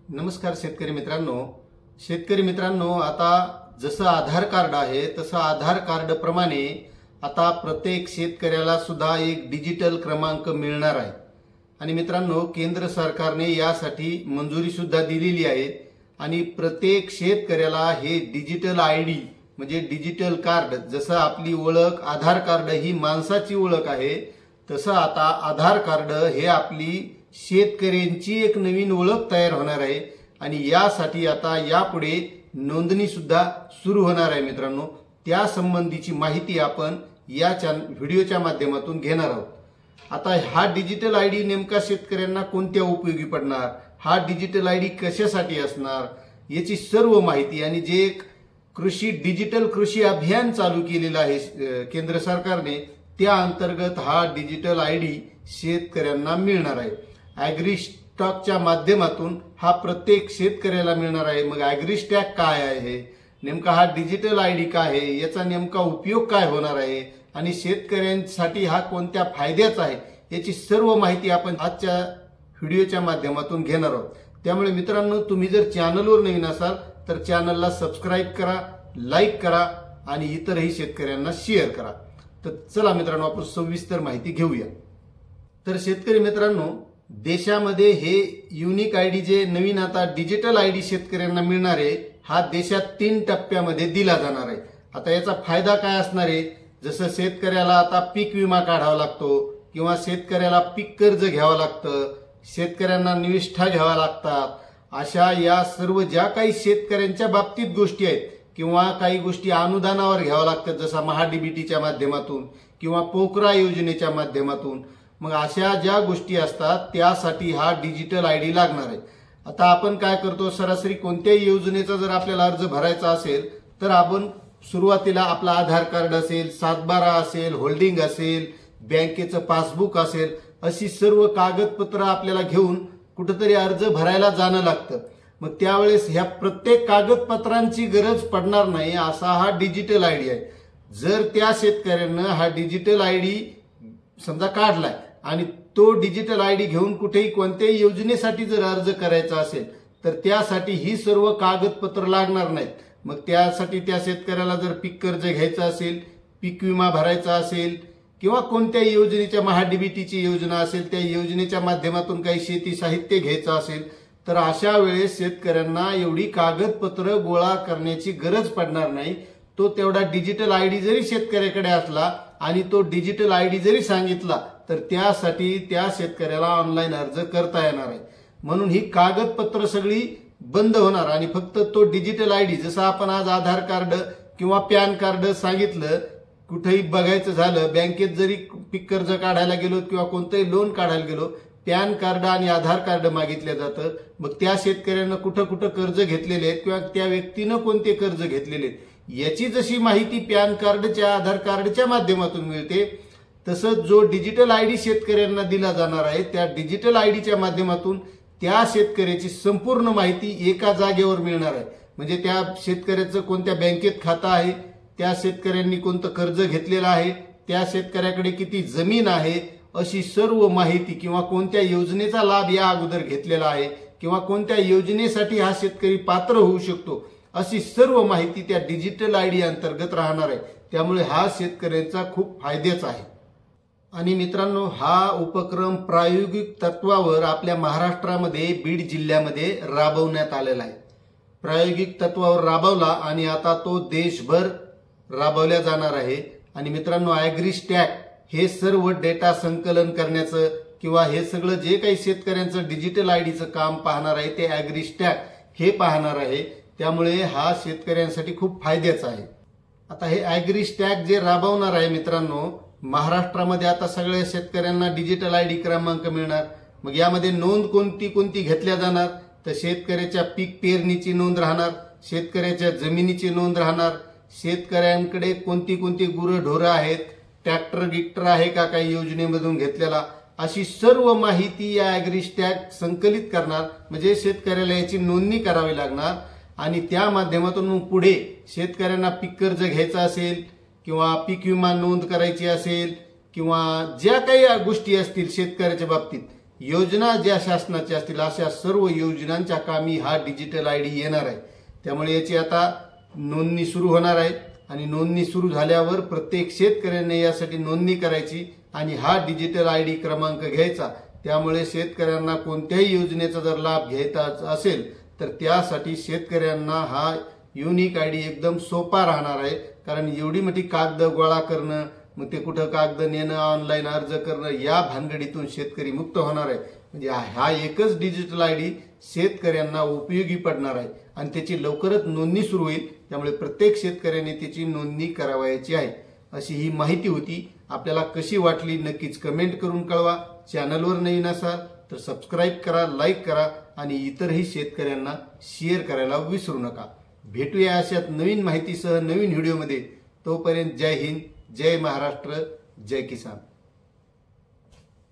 नमस्कार शेतकरी मित्रांनो, आता जसं आधार कार्ड आहे तसं आधार कार्ड प्रमाणे आता प्रत्येक शेतकऱ्याला सुद्धा एक डिजिटल क्रमांक मिळणार आहे। आणि मित्रांनो, केंद्र सरकारने यासाठी मंजुरी सुद्धा दिलेली आहे आणि प्रत्येक शेतकऱ्याला हे डिजिटल आयडी म्हणजे डिजिटल कार्ड, जसं आपली ओळख आधार कार्ड ही माणसाची ओळख आहे, तसं आता आधार कार्ड हे आपली शेतकऱ्यांची एक नवीन ओळख तयार होणार आहे। आणि यासाठी आता यापुढे नोंदणी सुद्धा सुरू होणार आहे। मित्रांनो, त्या संबंधीची माहिती आपण या व्हिडिओच्या माध्यमातून घेणार आहोत। आता हा डिजिटल आयडी नेमका शेतकऱ्यांना कोणत्या उपयोगी पडणार, हा डिजिटल आयडी कशासाठी असणार, याची सर्व माहिती आणि जे डिजिटल कृषी अभियान चालू केलेलं आहे केंद्र सरकारने, त्या अंतर्गत हा डिजिटल आयडी शेतकऱ्यांना मिळणार आहे। ॲग्रीस्टॅकच्या माध्यमातून हा प्रत्येक शेतकऱ्याला मिळणार आहे। मग ॲग्रीस्टॅक काय आहे, नेमका हा डिजिटल आयडी काय आहे, याचा नेमका उपयोग काय होणार आहे आणि शेतकऱ्यांसाठी हा कोणत्या फायद्याचा आहे, याची सर्व माहिती आपण आजच्या व्हिडिओच्या माध्यमातून घेणार आहोत। त्यामुळे मित्रांनो, तुम्ही जर चॅनलवर नवीन असाल तर चॅनलला सबस्क्राईब करा, लाईक करा आणि इतरही शेतकऱ्यांना शेअर करा। तर चला मित्रांनो, आपण सविस्तर माहिती घेऊया। तर शेतकरी मित्रांनो, देशामध्ये हे युनिक आयडी जे नवीन आता डिजिटल आयडी शेतकऱ्यांना मिळणार आहे, हा देशात 3 टप्प्यामध्ये दिला जाणार आहे। आता याचा फायदा काय असणार आहे, जसं शेतकऱ्याला आता पीक विमा काढावा लागतो किंवा शेतकऱ्याला पीक कर्ज घ्यावं लागतं, शेतकऱ्यांना निविष्ठा घ्यावा लागतात, अशा या सर्व ज्या काही शेतकऱ्यांच्या बाबतीत गोष्टी आहेत किंवा काही गोष्टी अनुदानावर घ्याव्या लागतात, जसं महाडीबीटीच्या माध्यमातून किंवा पोकरा योजनेच्या माध्यमातून, मग अशा ज्या गोष्टी असतात त्यासाठी हा डिजिटल आयडी लागणार आहे। आता आपण काय करतो, सरासरी कोणत्याही योजनेचा जर आपल्याला अर्ज भरायचा असेल तर आपण सुरुवातीला आपला आधार कार्ड असेल, 7/12 असेल, होल्डिंग असेल, बँकेचं पासबुक असेल, अशी सर्व कागदपत्र आपल्याला घेऊन कुठेतरी अर्ज भरायला जाणं लागतं। मग त्यावेळेस ह्या प्रत्येक कागदपत्रांची गरज पडणार नाही, असा हा डिजिटल आयडी आहे। जर त्या शेतकऱ्यानं हा डिजिटल आयडी समजा काढलाय आणि तो डिजिटल आयडी घेऊन कुठेही कोणत्याही योजनेसाठी जर अर्ज करायचा असेल तर त्यासाठी ही सर्व कागदपत्र लागणार नाहीत। मग त्यासाठी त्या शेतकऱ्याला जर पीक कर्ज घ्यायचं असेल, पीक विमा भरायचा असेल किंवा कोणत्याही योजनेच्या महाडीबीटीची योजना असेल, त्या योजनेच्या माध्यमातून काही शेती साहित्य घ्यायचं असेल तर अशा वेळेस शेतकऱ्यांना एवढी कागदपत्र गोळा करण्याची गरज पडणार नाही। तो तेवढा डिजिटल आयडी जरी शेतकऱ्याकडे असला आणि तो डिजिटल आयडी जरी सांगितला तर त्यासाठी त्या शेतकऱ्याला ऑनलाईन अर्ज करता येणार आहे। म्हणून ही कागदपत्र सगळी बंद होणार आणि फक्त तो डिजिटल आयडी, जसं आपण आज आधार कार्ड किंवा पॅन कार्ड सांगितलं, कुठेही बघायचं झालं, बँकेत जरी पीक कर्ज काढायला गेलो किंवा कोणतंही लोन काढायला गेलो, पॅन कार्ड आणि आधार कार्ड मागितलं जातं। मग त्या शेतकऱ्यानं कुठं कुठं कर्ज घेतलेले आहेत किंवा त्या व्यक्तीनं कोणते कर्ज घेतलेले आहेत याची जशी माहिती पॅन कार्डच्या आधार कार्डच्या माध्यमातून मिळते, तसंच जो डिजिटल आयडी शेतकऱ्यांना दिला जाणार आहे त्या डिजिटल आयडीच्या माध्यमातून त्या शेतकऱ्याची संपूर्ण माहिती एका जागेवर मिळणार आहे। म्हणजे त्या शेतकऱ्याचं कोणत्या बँकेत खातं आहे, त्या शेतकऱ्यांनी कोणतं कर्ज घेतलेलं आहे, त्या शेतकऱ्याकडे किती जमीन आहे, अशी सर्व माहिती किंवा कोणत्या योजनेचा लाभ या अगोदर घेतलेला आहे किंवा कोणत्या योजनेसाठी हा शेतकरी पात्र होऊ शकतो, अशी सर्व माहिती त्या डिजिटल आयडी अंतर्गत राहणार आहे। त्यामुळे हा शेतकऱ्यांचा खूप फायद्याचा आहे। आणि मित्रांनो, हा उपक्रम प्रायोगिक तत्वावर आपल्या महाराष्ट्रामध्ये बीड जिल्ह्यामध्ये राबवण्यात आलेला आहे। प्रायोगिक तत्वावर राबवला आणि आता तो देशभर राबवला जाणार आहे। आणि मित्रांनो, ॲग्रीस्टॅक हे सर्व डेटा संकलन करण्याचं किंवा हे सगळं जे काही शेतकऱ्यांचं डिजिटल आयडीचं काम पाहणार आहे ते ॲग्रीस्टॅक हे पाहणार आहे। त्यामुळे हा शेतकऱ्यांसाठी खूप फायद्याचा आहे। आता हे ॲग्रीस्टॅक जे राबवणार आहे मित्रांनो, महाराष्ट्रामध्ये आता सगळ्या शेतकऱ्यांना डिजिटल आयडी क्रमांक मिळणार। मग यामध्ये नोंद कोणती घेतल्या जाणार, तर शेतकऱ्याच्या पीक पेरणीची नोंद राहणार, शेतकऱ्याच्या जमिनीची नोंद राहणार, शेतकऱ्यांकडे कोणती गुरंढोरं आहेत, ट्रॅक्टर गिक्टर आहे का काही योजनेमधून घेतलेला, अशी सर्व माहिती या ॲग्रीस्टॅक संकलित करणार। म्हणजे शेतकऱ्याला याची नोंदणी करावी लागणार आणि त्या माध्यमातून पुढे शेतकऱ्यांना पीक कर्ज घ्यायचं असेल किंवा पीक विमा नोंद करायची असेल किंवा ज्या काही गोष्टी असतील शेतकऱ्याच्या बाबतीत योजना ज्या शासनाच्या असतील अशा सर्व योजनांच्या कामी हा डिजिटल आयडी येणार आहे। त्यामुळे याची आता नोंदणी सुरू होणार आहे आणि नोंदणी सुरू झाल्यावर प्रत्येक शेतकऱ्याने यासाठी नोंदणी करायची आणि हा डिजिटल आयडी क्रमांक घ्यायचा। त्यामुळे शेतकऱ्यांना कोणत्याही योजनेचा जर लाभ घ्यायचा असेल तर त्यासाठी शेतकऱ्यांना हा युनिक आयडी एकदम सोपा राहणार आहे। कारण एवढी मोठी कागद गोळा करणं, मग ते कुठं कागद नेणं, ऑनलाईन अर्ज करणं, या भानगडीतून शेतकरी मुक्त होणार आहे। म्हणजे हा एकच डिजिटल आयडी शेतकऱ्यांना उपयोगी पडणार आहे आणि त्याची लवकरच नोंदणी सुरू होईल। त्यामुळे प्रत्येक शेतकऱ्याने त्याची नोंदणी करावयाची आहे। अशी ही माहिती होती। आपल्याला कशी वाटली नक्कीच कमेंट करून कळवा। चॅनलवर नवीन असाल तर सबस्क्राईब करा, लाईक करा आणि इतरही शेतकऱ्यांना शेअर करायला विसरू नका। भेटूया अशाच नवीन माहितीसह नवीन व्हिडिओमध्ये। तोपर्यंत जय हिंद, जय महाराष्ट्र, जय किसान।